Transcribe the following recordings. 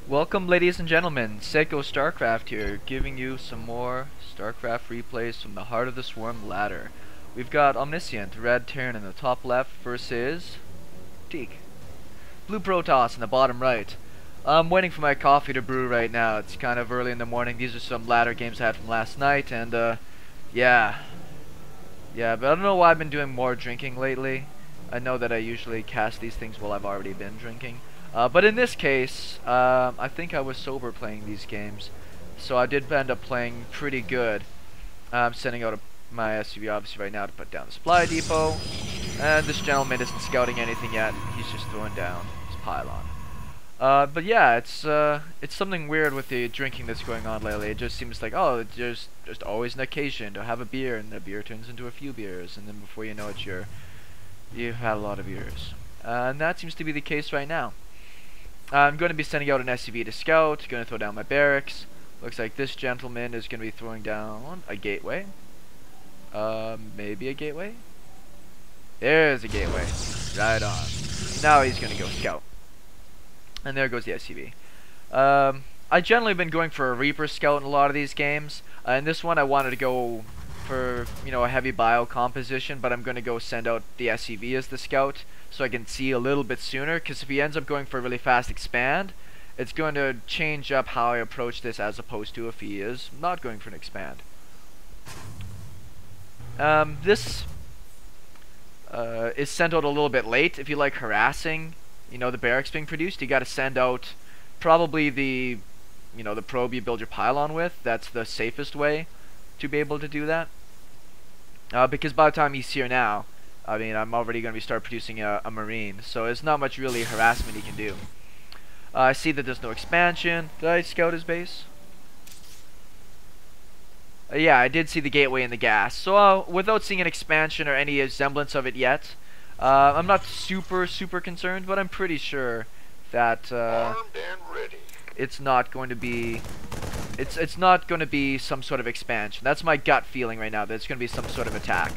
Welcome, ladies and gentlemen. SeKo Starcraft here, giving you some more Starcraft replays from the Heart of the Swarm ladder. We've got Omniscient, red Terran in the top left versus Teak, blue Protoss in the bottom right. I'm waiting for my coffee to brew right now. It's kind of early in the morning. These are some ladder games I had from last night, and yeah, but I don't know why I've been doing more drinking lately. I know that I usually cast these things while I've already been drinking. But in this case, I think I was sober playing these games, so I did end up playing pretty good. I'm sending out my SUV obviously right now to put down the supply depot, and this gentleman isn't scouting anything yet. He's just throwing down his pylon. But yeah, it's something weird with the drinking that's going on lately. It just seems like, oh, there's just always an occasion to have a beer, and the beer turns into a few beers, and then before you know it, you've had a lot of beers. And that seems to be the case right now. I'm going to be sending out an SUV to scout, going to throw down my barracks. Looks like this gentleman is going to be throwing down a gateway. Maybe a gateway? There's a gateway. Right on. Now he's going to go scout. And there goes the SUV. I generally been going for a Reaper scout in a lot of these games. In this one I wanted to go for, a heavy bio composition, but I'm going to go send out the SUV as the scout, so I can see a little bit sooner, because if he ends up going for a really fast expand, it's going to change up how I approach this as opposed to if he is not going for an expand. This is sent out a little bit late. If you like harassing, the barracks being produced, you got to send out probably the probe you build your pylon with. That's the safest way to be able to do that. Because by the time he's here now, I'm already going to start producing a Marine, so there's not much really harassment he can do. I see that there's no expansion. Did I scout his base? Yeah, I did see the gateway and the gas. So without seeing an expansion or any semblance of it yet, I'm not super concerned, but I'm pretty sure that armed and ready. It's not going to be some sort of expansion. That's my gut feeling right now, that it's going to be some sort of attack.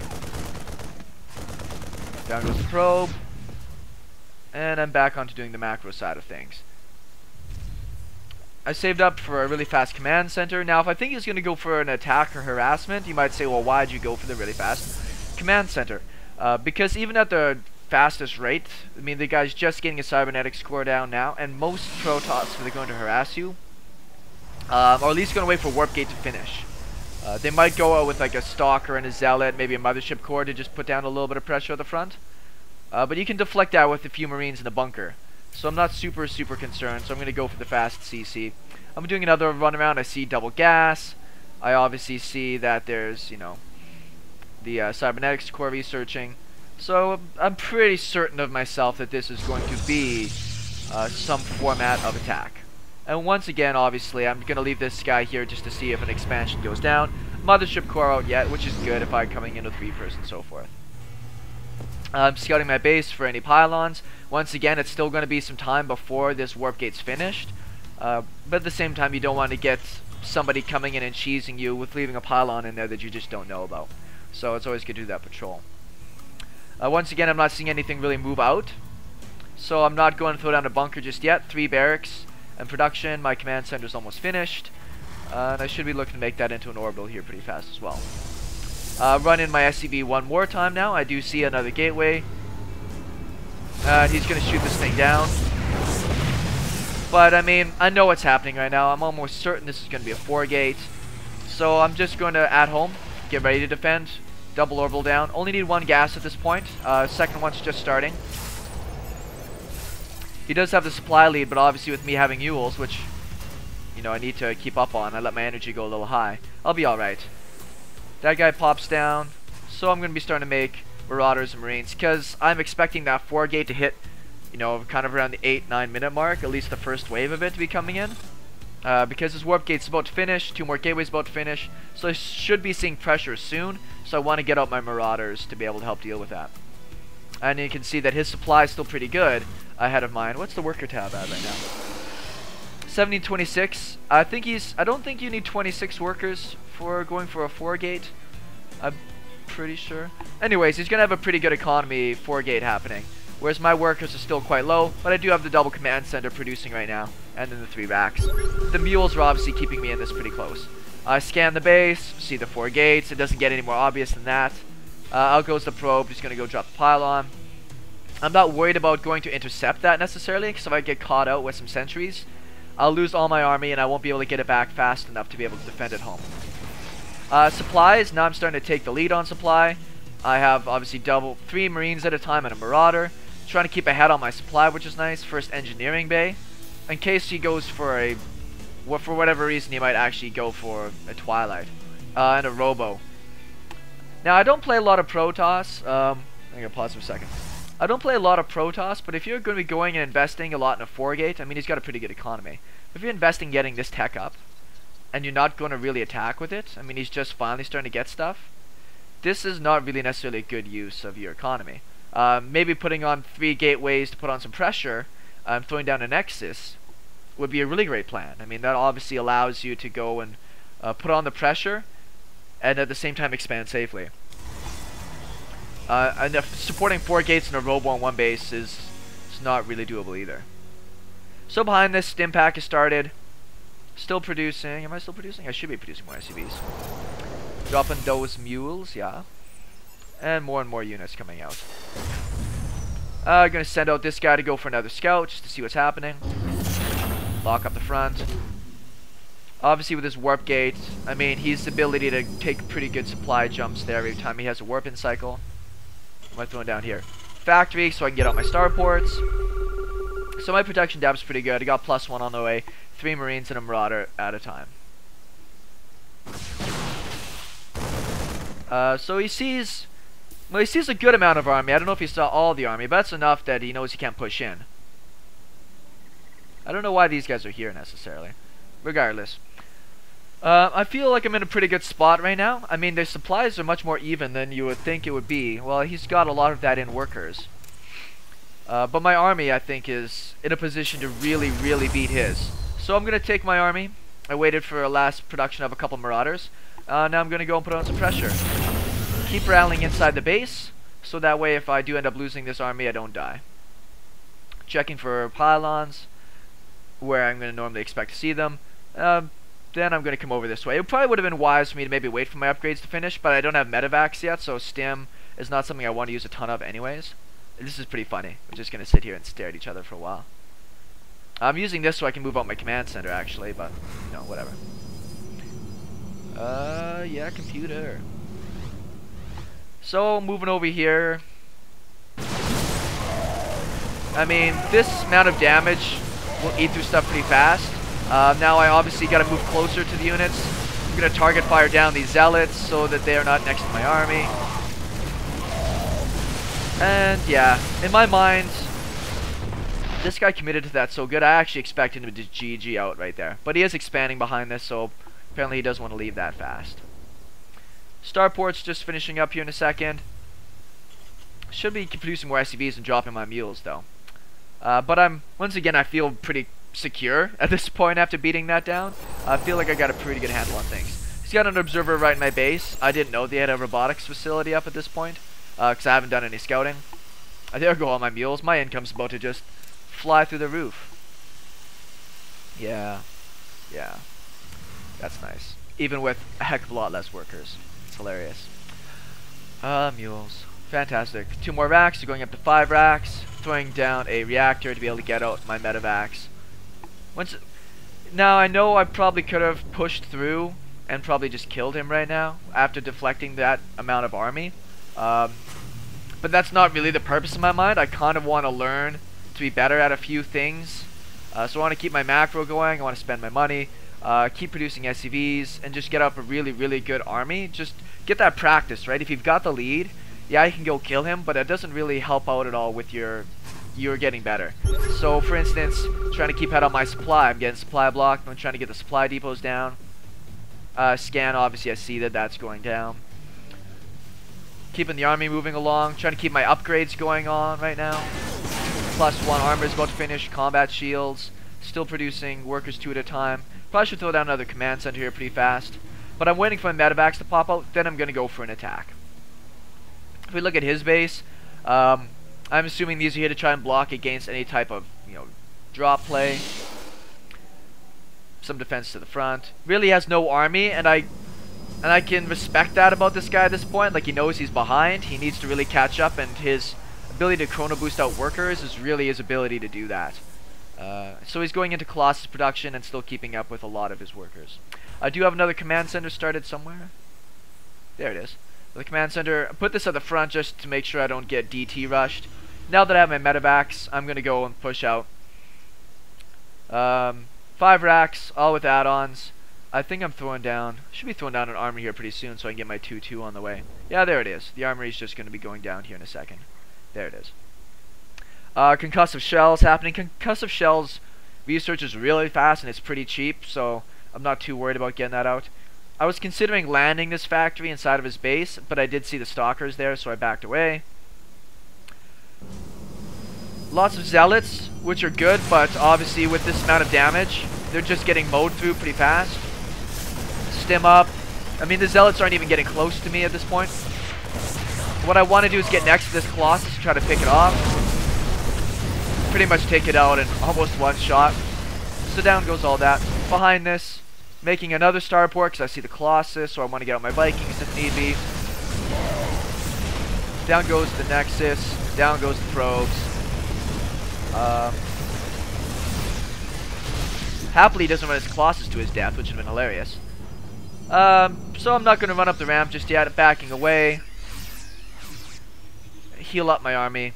Down goes the probe, and I'm back onto doing the macro side of things. I saved up for a really fast command center. Now, if I think he's going to go for an attack or harassment, you might say, well, why'd you go for the really fast command center? Because even at the fastest rate, the guy's just getting a cybernetic score down now, and most Protoss, when they're going to harass you, are at least going to wait for warp gate to finish. They might go out with like a stalker and a zealot, maybe a mothership core to just put down a little bit of pressure at the front. But you can deflect that with a few Marines in the bunker. So I'm not super concerned, so I'm going to go for the fast CC. I'm doing another run around. I see double gas. I obviously see that there's, the cybernetics core researching. So I'm pretty certain of myself that this is going to be some format of attack. And once again, obviously, I'm going to leave this guy here just to see if an expansion goes down. Mothership core out yet, which is good if I'm coming in with Reapers and so forth. I'm scouting my base for any pylons. Once again, it's still going to be some time before this warp gate's finished. But at the same time, you don't want to get somebody coming in and cheesing you with leaving a pylon in there that you just don't know about. So it's always good to do that patrol. Once again, I'm not seeing anything really move out. So I'm not going to throw down a bunker just yet. 3 barracks and production. My command center is almost finished, and I should be looking to make that into an orbital here pretty fast as well. Run in my SCV one more time now. I do see another gateway, and he's going to shoot this thing down. But I know what's happening right now. I'm almost certain this is going to be a 4 gate, so I'm just going to at home get ready to defend. Double orbital down. Only need 1 gas at this point. Second one's just starting. He does have the supply lead, but obviously with me having mules, which, I need to keep up on, I let my energy go a little high. I'll be alright. That guy pops down, so I'm going to be starting to make Marauders and Marines, because I'm expecting that 4 gate to hit, kind of around the 8-9 minute mark, at least the first wave of it to be coming in. Because his warp gate's about to finish, 2 more gateways about to finish, so I should be seeing pressure soon, so I want to get out my Marauders to be able to help deal with that. And you can see that his supply is still pretty good ahead of mine. What's the worker tab at right now? 1726. I don't think you need 26 workers for going for a 4 gate. I'm pretty sure. Anyways, he's gonna have a pretty good economy 4 gate happening. whereas my workers are still quite low, but I do have the double command center producing right now, and then the 3 racks. The mules are obviously keeping me in this pretty close. I scan the base, see the 4 gates. It doesn't get any more obvious than that. Out goes the probe. Just gonna go drop the pylon. I'm not worried about going to intercept that necessarily, because if I get caught out with some sentries, I'll lose all my army and I won't be able to get it back fast enough to be able to defend it home. Supplies, now I'm starting to take the lead on supply. I have obviously 3 marines at a time and a marauder. Trying to keep ahead on my supply, which is nice. First engineering bay. In case he goes for for whatever reason, he might actually go for a Twilight. And a Robo. Now, I don't play a lot of Protoss. I'm going to pause for a second. I don't play a lot of Protoss, but if you're going to be going and investing a lot in a 4-gate, I mean, he's got a pretty good economy. If you're investing getting this tech up, and you're not going to really attack with it, I mean, he's just finally starting to get stuff, this is not really necessarily a good use of your economy. Maybe putting on 3 gateways to put on some pressure, throwing down a Nexus, would be a really great plan. I mean, that obviously allows you to go and put on the pressure, and at the same time expand safely. And supporting 4 gates and a robo on 1 base is not really doable either. So behind this, stim pack has started. Still producing. Am I still producing? I should be producing more SCVs. Dropping those mules, yeah. And more units coming out. Gonna send out this guy to go for another scout just to see what's happening. Lock up the front. Obviously with his warp gate, I mean, he's the ability to take pretty good supply jumps there every time he has a warp in cycle. What am I throwing down here? Factory, so I can get out my starports. So my protection depth's pretty good. I got +1 on the way. 3 marines and a marauder at a time. So he sees a good amount of army. I don't know if he saw all the army, but that's enough that he knows he can't push in. I don't know why these guys are here necessarily. Regardless. I feel like I'm in a pretty good spot right now. I mean, their supplies are much more even than you would think it would be. Well, he's got a lot of that in workers. But my army, I think, is in a position to really beat his. So I'm going to take my army. I waited for a last production of a couple marauders. Now I'm going to go and put on some pressure. Keep rallying inside the base, so that way if I do end up losing this army, I don't die. Checking for pylons, where I'm going to normally expect to see them. Then I'm going to come over this way. It probably would have been wise for me to maybe wait for my upgrades to finish, but I don't have medevacs yet, so stim is not something I want to use a ton of anyways. This is pretty funny. We're just going to sit here and stare at each other for a while. I'm using this so I can move out my command center, actually, but, you know, whatever. Yeah, computer. So, moving over here. I mean, this amount of damage will eat through stuff pretty fast. Now I obviously got to move closer to the units. I'm going to target fire down these zealots so that they are not next to my army. And yeah, in my mind, this guy committed to that so good. I actually expected him to GG out right there. But he is expanding behind this, so apparently he doesn't want to leave that fast. Starport's just finishing up here in a second. Should be producing more SCVs and dropping my mules though. But once again, I feel pretty secure at this point after beating that down. I feel like I got a pretty good handle on things. He's got an observer right in my base. I didn't know they had a robotics facility up at this point, because I haven't done any scouting. There go all my mules. My income's about to just fly through the roof. Yeah. That's nice. Even with a heck of a lot less workers. It's hilarious. Mules. Fantastic. 2 more racks, going up to 5 racks. Throwing down a reactor to be able to get out my medevacs. Now I know I probably could have pushed through and probably just killed him right now after deflecting that amount of army. But that's not really the purpose in my mind. I kind of want to learn to be better at a few things. So I want to keep my macro going. I want to spend my money. Keep producing SCVs and just get up a really good army. Just get that practice, right? If you've got the lead, yeah, you can go kill him, but it doesn't really help out at all with you're getting better. So for instance, trying to keep head on my supply. I'm getting supply blocked. I'm trying to get the supply depots down. Scan, obviously I see that that's going down. Keeping the army moving along. Trying to keep my upgrades going on right now. +1 armor is about to finish. Combat shields. Still producing workers 2 at a time. Probably should throw down another command center here pretty fast. But I'm waiting for my medevacs to pop out. Then I'm going to go for an attack. If we look at his base, I'm assuming these are here to try and block against any type of, drop play. Some defense to the front. Really has no army, and I can respect that about this guy at this point. Like, he knows he's behind. He needs to really catch up, and his ability to chrono boost out workers is really his ability to do that. So he's going into Colossus production and still keeping up with a lot of his workers. I do have another command center started somewhere. There it is. The command center. I put this at the front just to make sure I don't get DT rushed. Now that I have my medevacs, I'm going to go and push out. 5 racks, all with add-ons. I think I'm throwing down, should be throwing down an armory here pretty soon so I can get my 2-2 on the way. Yeah, there it is. The armory is just going to be going down here in a second. There it is. Concussive shells happening. Concussive shells research is really fast and it's pretty cheap, so I'm not too worried about getting that out. I was considering landing this factory inside of his base, but I did see the stalkers there, so I backed away. Lots of zealots, which are good, but obviously with this amount of damage, they're just getting mowed through pretty fast. Stim up. I mean, the zealots aren't even getting close to me at this point. What I want to do is get next to this Colossus, try to pick it off. Pretty much take it out in almost one shot. So down goes all that. Behind this, making another starport because I see the Colossus, so I want to get out my Vikings if need be. Down goes the Nexus. Down goes the probes. Happily, he doesn't run his Colossus to his death, which would have been hilarious. So I'm not going to run up the ramp just yet. Backing away. Heal up my army.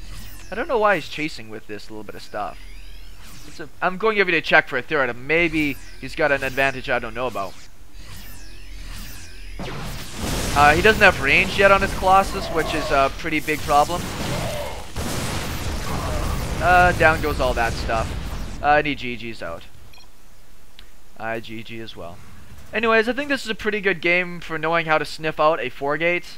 I don't know why he's chasing with this little bit of stuff. I'm going over to check for a third. Maybe he's got an advantage I don't know about. He doesn't have range yet on his Colossus, which is a pretty big problem. Down goes all that stuff. I need GG's out. I GG as well. Anyways, I think this is a pretty good game for knowing how to sniff out a 4-gate.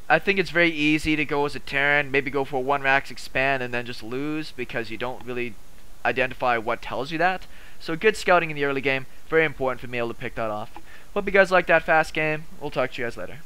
I think it's very easy to go as a Terran, maybe go for a 1-racks expand and then just lose because you don't really identify what tells you that. So good scouting in the early game, very important for me able to pick that off. Hope you guys like that fast game. We'll talk to you guys later.